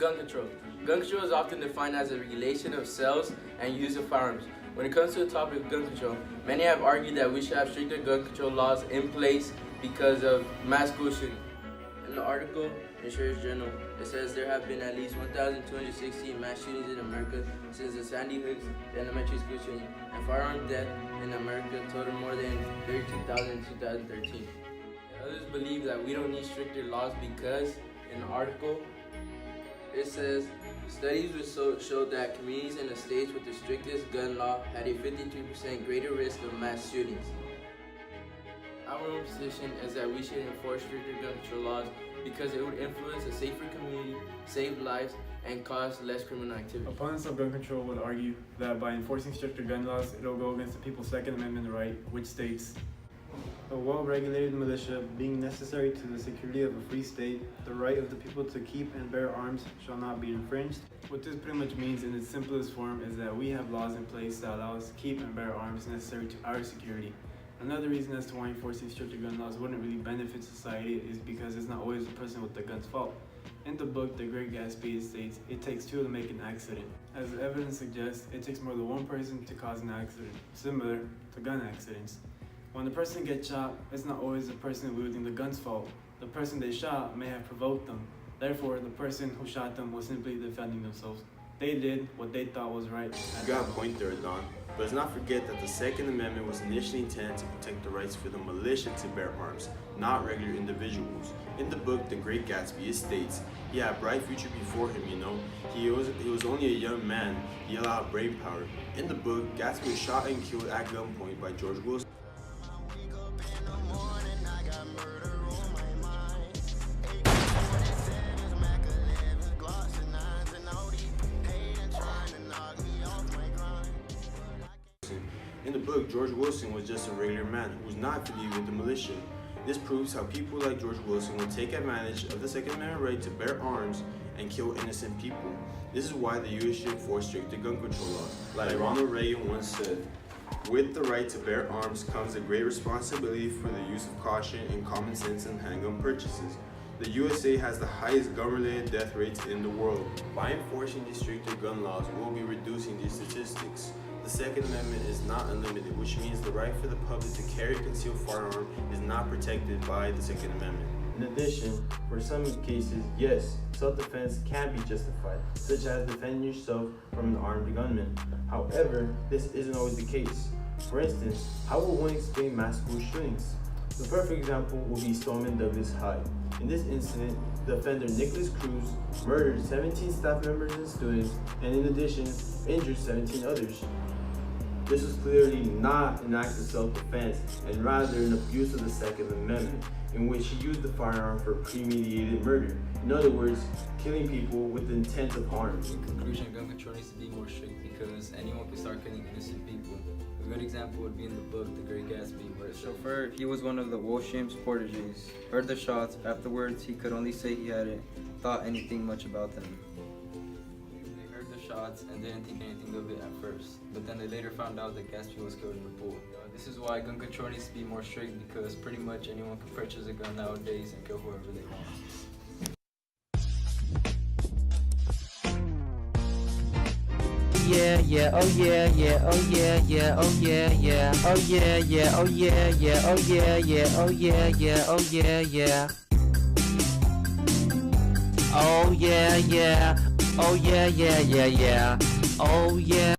gun control. Gun control is often defined as a regulation of sales and use of firearms. When it comes to the topic of gun control, many have argued that we should have stricter gun control laws in place because of mass school shootings. In the article in Sheriff's Journal, it says there have been at least 1,216 mass shootings in America since the Sandy Hook elementary school shooting, and firearm death in America totaled more than 32,000 in 2013. Others believe that we don't need stricter laws because, in the article, it says studies showed that communities in the states with the strictest gun law had a 53% greater risk of mass shootings. Our own position is that we should enforce stricter gun control laws because it would influence a safer community, save lives, and cause less criminal activity. Opponents of gun control would argue that by enforcing stricter gun laws, it will go against the people's Second Amendment right, which states, a well-regulated militia being necessary to the security of a free state, the right of the people to keep and bear arms shall not be infringed. What this pretty much means in its simplest form is that we have laws in place that allow us to keep and bear arms necessary to our security. Another reason as to why enforcing stricter gun laws wouldn't really benefit society is because it's not always the person with the gun's fault. In the book, The Great Gatsby, it states, it takes two to make an accident. As the evidence suggests, it takes more than one person to cause an accident, similar to gun accidents. When the person gets shot, it's not always the person wielding the gun's fault. The person they shot may have provoked them. Therefore, the person who shot them was simply defending themselves. They did what they thought was right. You got a point there, Don. But let's not forget that the Second Amendment was initially intended to protect the rights for the militia to bear arms, not regular individuals. In the book, The Great Gatsby, it states, he had a bright future before him, you know. He was only a young man. He allowed brain power. In the book, Gatsby was shot and killed at gunpoint by George Wilson. In the book, George Wilson was just a regular man who was not affiliated with the militia. This proves how people like George Wilson would take advantage of the Second Amendment right to bear arms and kill innocent people. This is why the U.S. should enforce stricter gun control laws. Like Ronald Reagan once said, with the right to bear arms comes a great responsibility for the use of caution and common sense in handgun purchases. The USA has the highest gun-related death rates in the world. By enforcing these stricter gun laws, we'll be reducing these statistics. The Second Amendment is not unlimited, which means the right for the public to carry a concealed firearm is not protected by the Second Amendment. In addition, for some cases, yes, self-defense can be justified, such as defending yourself from an armed gunman. However, this isn't always the case. For instance, how will one explain mass school shootings? The perfect example will be Stoneman Douglas High. In this incident, the offender Nicholas Cruz murdered 17 staff members and students, and in addition, injured 17 others. This was clearly not an act of self-defense, and rather an abuse of the Second Amendment, in which he used the firearm for premeditated murder. In other words, killing people with the intent of harm. In conclusion, gun control needs to be more strict because anyone can start killing innocent people. A good example would be in the book, The Great Gatsby, where The chauffeur, he was one of the Wolsham's proteges, heard the shots. Afterwards, he could only say he hadn't thought anything much about them. they heard the shots and didn't think anything of it at first, but then they later found out that Gatsby was killed in the pool. This is why gun control needs to be more strict because pretty much anyone can purchase a gun nowadays and kill whoever they want. Yeah, yeah, oh yeah, yeah, oh yeah, yeah, oh yeah, yeah, oh yeah, yeah, oh yeah, yeah, oh yeah, yeah, oh yeah, yeah, oh yeah, yeah. Oh yeah, yeah, oh yeah, yeah, yeah, yeah, oh yeah.